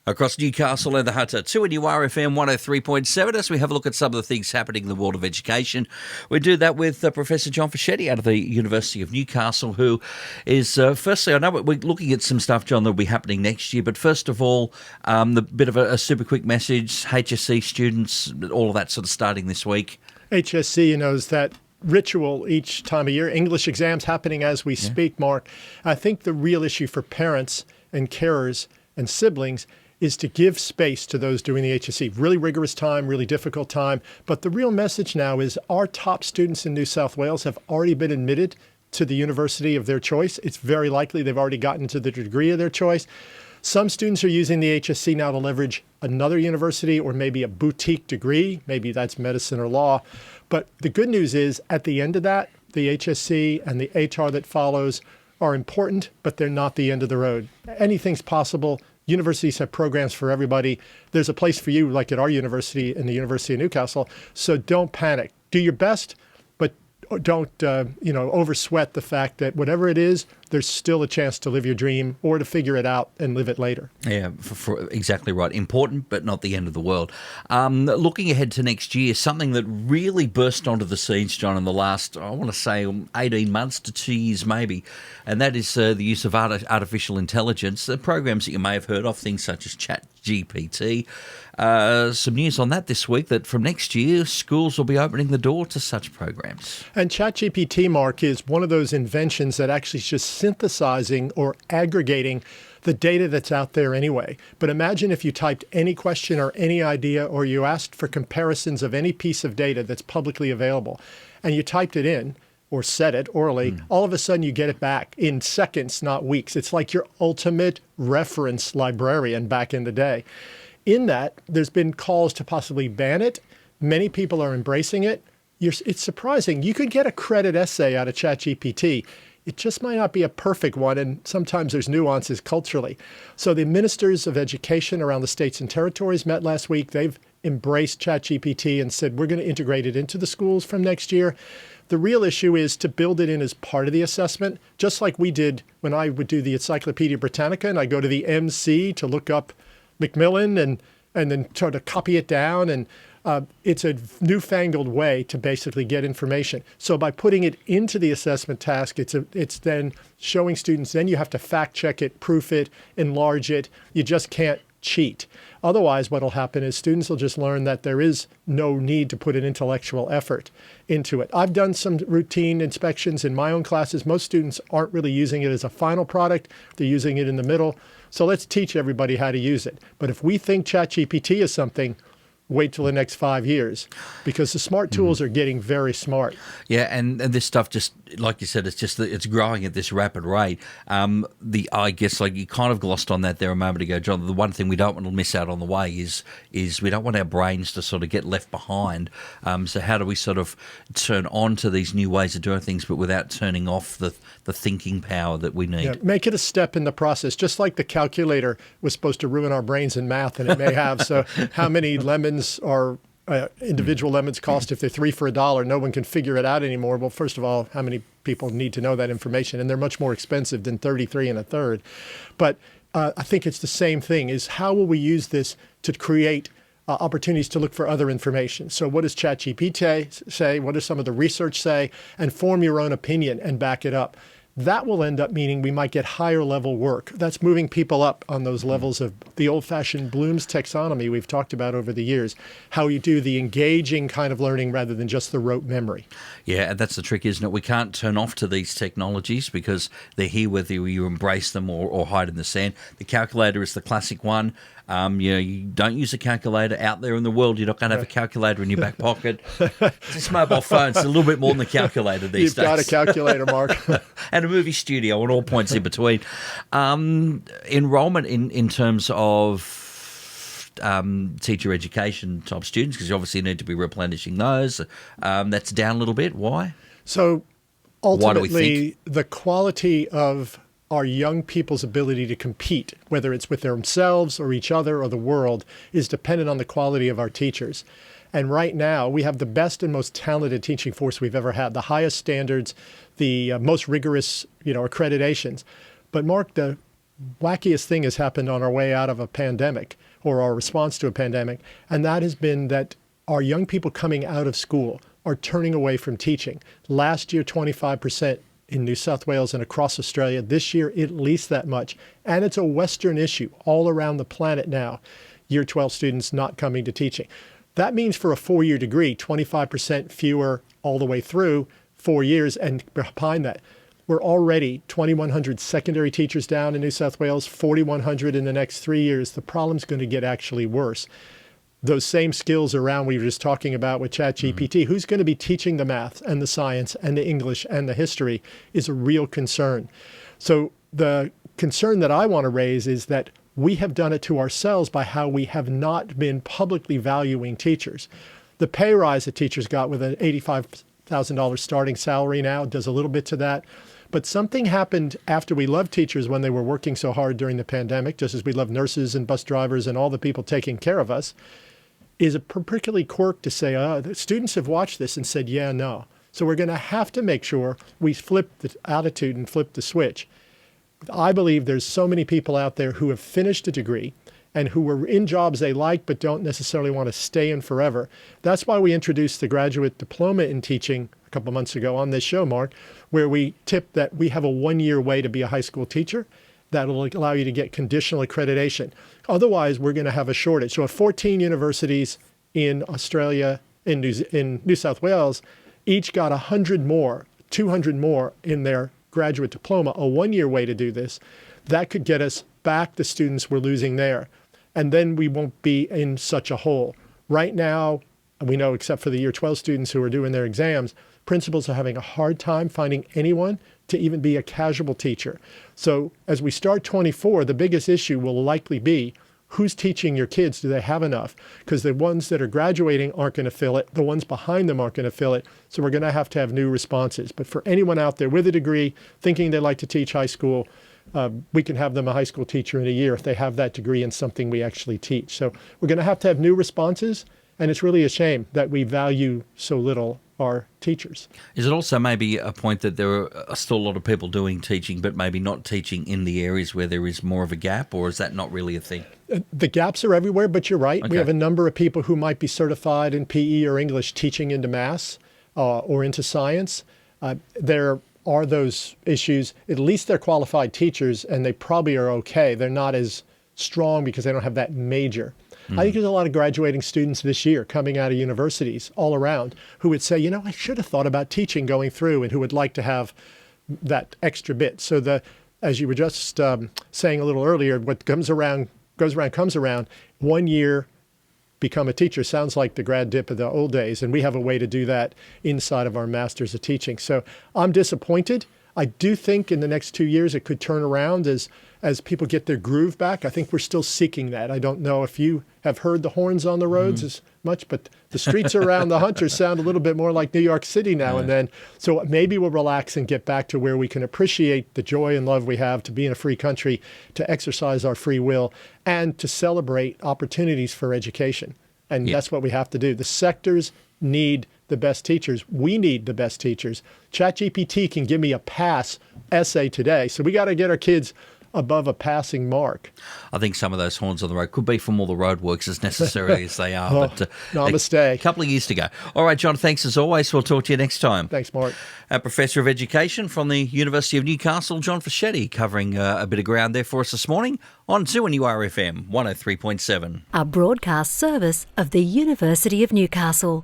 Across Newcastle and the Hunter, 2NURFM 103.7 as we have a look at some of the things happening in the world of education. We do that with Professor John Fischetti out of the University of Newcastle, who is, firstly, I know we're looking at some stuff, John, that will be happening next year, but first of all, the bit of a super quick message, HSC students, all of that sort of starting this week. HSC knows that ritual each time of year, English exams happening as we speak, Mark. I think the real issue for parents and carers and siblings is to give space to those doing the HSC. Really rigorous time, really difficult time. But the real message now is our top students in New South Wales have already been admitted to the university of their choice. It's very likely they've already gotten to the degree of their choice. Some students are using the HSC now to leverage another university or maybe a boutique degree. Maybe that's medicine or law. But the good news is at the end of that, the HSC and the HR that follows are important, but they're not the end of the road. Anything's possible. Universities have programs for everybody. There's a place for you, like at our university in the University of Newcastle. So don't panic. Do your best, but don't oversweat the fact that whatever it is, there's still a chance to live your dream or to figure it out and live it later. Yeah, for exactly right. Important, but not the end of the world. Looking ahead to next year, something that really burst onto the scenes, John, in the last, I want to say, 18 months to 2 years maybe, and that is the use of artificial intelligence, programs that you may have heard of, things such as ChatGPT. Some news on that this week, that from next year, schools will be opening the door to such programs. And ChatGPT, Mark, is one of those inventions that actually is just synthesizing or aggregating the data that's out there anyway. But imagine if you typed any question or any idea, or you asked for comparisons of any piece of data that's publicly available, and you typed it in or said it orally, all of a sudden you get it back in seconds, not weeks. It's like your ultimate reference librarian back in the day. In that, there's been calls to possibly ban it. Many people are embracing it. It's surprising. You could get a credit essay out of ChatGPT. It just might not be a perfect one, and sometimes there's nuances culturally. So the ministers of education around the states and territories met last week. They've embraced ChatGPT and said, we're going to integrate it into the schools from next year. The real issue is to build it in as part of the assessment, just like we did when I would do the Encyclopedia Britannica, and I go to the MC to look up Macmillan and then try to copy it down. And it's a newfangled way to basically get information. So by putting it into the assessment task, it's then showing students, then you have to fact check it, proof it, enlarge it. You just can't cheat. Otherwise, what will happen is students will just learn that there is no need to put an intellectual effort into it. I've done some routine inspections in my own classes. Most students aren't really using it as a final product. They're using it in the middle. So let's teach everybody how to use it. But if we think ChatGPT is something, wait till the next 5 years, because the smart tools are getting very smart. Yeah, and this stuff, just like you said, it's growing at this rapid rate. I guess, like you kind of glossed on that there a moment ago, John. The one thing we don't want to miss out on the way is we don't want our brains to sort of get left behind. So how do we sort of turn on to these new ways of doing things, but without turning off the thinking power that we need? Yeah, make it a step in the process, just like the calculator was supposed to ruin our brains in math, and it may have. So how many lemons are individual lemons cost if they're 3 for $1? No one can figure it out anymore. Well, first of all, how many people need to know that information? And they're much more expensive than 33 1/3. But I think it's the same thing, is how will we use this to create opportunities to look for other information? So what does ChatGPT say? What does some of the research say? And form your own opinion and back it up. That will end up meaning we might get higher level work. That's moving people up on those levels of the old-fashioned Bloom's taxonomy we've talked about over the years, how you do the engaging kind of learning rather than just the rote memory. Yeah, and that's the trick, isn't it? We can't turn off to these technologies because they're here whether you embrace them or hide in the sand. The calculator is the classic one. You don't use a calculator out there in the world. You're not going to have a calculator in your back pocket. This mobile phone's a little bit more than the calculator these days. You've got a calculator, Mark. And a movie studio and all points in between. Enrollment in terms of teacher education type students, because you obviously need to be replenishing those. That's down a little bit. Why? So ultimately, the quality of our young people's ability to compete, whether it's with themselves or each other or the world, is dependent on the quality of our teachers. And right now, we have the best and most talented teaching force we've ever had, the highest standards, the most rigorous, accreditations. But Mark, the wackiest thing has happened on our way out of a pandemic or our response to a pandemic, and that has been that our young people coming out of school are turning away from teaching. Last year, 25% in New South Wales and across Australia. This year, at least that much. And it's a Western issue all around the planet now, Year 12 students not coming to teaching. That means for a 4-year degree, 25% fewer all the way through 4 years. And behind that, we're already 2,100 secondary teachers down in New South Wales, 4,100 in the next 3 years. The problem's going to get actually worse. Those same skills around we were just talking about with ChatGPT, who's going to be teaching the math and the science and the English and the history is a real concern. So the concern that I want to raise is that we have done it to ourselves by how we have not been publicly valuing teachers. The pay rise that teachers got with an $85,000 starting salary now does a little bit to that. But something happened after we loved teachers when they were working so hard during the pandemic, just as we love nurses and bus drivers and all the people taking care of us, is a particularly quirk to say, the students have watched this and said, yeah, no. So we're going to have to make sure we flip the attitude and flip the switch. I believe there's so many people out there who have finished a degree and who were in jobs they like but don't necessarily want to stay in forever. That's why we introduced the graduate diploma in teaching a couple months ago on this show, Mark, where we tipped that we have a 1-year way to be a high school teacher that will allow you to get conditional accreditation. Otherwise, we're going to have a shortage. So 14 universities in Australia, in New South Wales, each got 100 more, 200 more in their graduate diploma, a 1-year way to do this. That could get us back the students we're losing there. And then we won't be in such a hole. Right now, we know except for the Year 12 students who are doing their exams, principals are having a hard time finding anyone to even be a casual teacher. So as we start 24, the biggest issue will likely be who's teaching your kids? Do they have enough? Because the ones that are graduating aren't going to fill it. The ones behind them aren't going to fill it. So we're going to have new responses. But for anyone out there with a degree thinking they'd like to teach high school, we can have them a high school teacher in a year if they have that degree in something we actually teach. So we're going to have new responses. And it's really a shame that we value so little our teachers. Is it also maybe a point that there are still a lot of people doing teaching, but maybe not teaching in the areas where there is more of a gap, or is that not really a thing? The gaps are everywhere, but you're right. Okay. We have a number of people who might be certified in PE or English teaching into maths or into science. There are those issues. At least they're qualified teachers, and they probably are okay. They're not as strong because they don't have that major. I think there's a lot of graduating students this year coming out of universities all around who would say, I should have thought about teaching going through, and who would like to have that extra bit. So as you were just saying a little earlier, what goes around comes around. 1 year, become a teacher sounds like the grad dip of the old days, and we have a way to do that inside of our Masters of Teaching. So I'm disappointed. I do think in the next 2 years it could turn around as people get their groove back. I think we're still seeking that. I don't know if you have heard the horns on the roads as much, but the streets around the Hunter sound a little bit more like New York City now and then. So maybe we'll relax and get back to where we can appreciate the joy and love we have to be in a free country, to exercise our free will, and to celebrate opportunities for education. And that's what we have to do. The sectors need the best teachers. We need the best teachers. ChatGPT can give me a pass essay today. So we got to get our kids above a passing mark. I think some of those horns on the road could be from all the roadworks, as necessary as they are. But namaste. A couple of years to go. All right, John, thanks as always. We'll talk to you next time. Thanks, Mark. Our Professor of Education from the University of Newcastle, John Fischetti, covering a bit of ground there for us this morning on 2NURFM 103.7. A broadcast service of the University of Newcastle.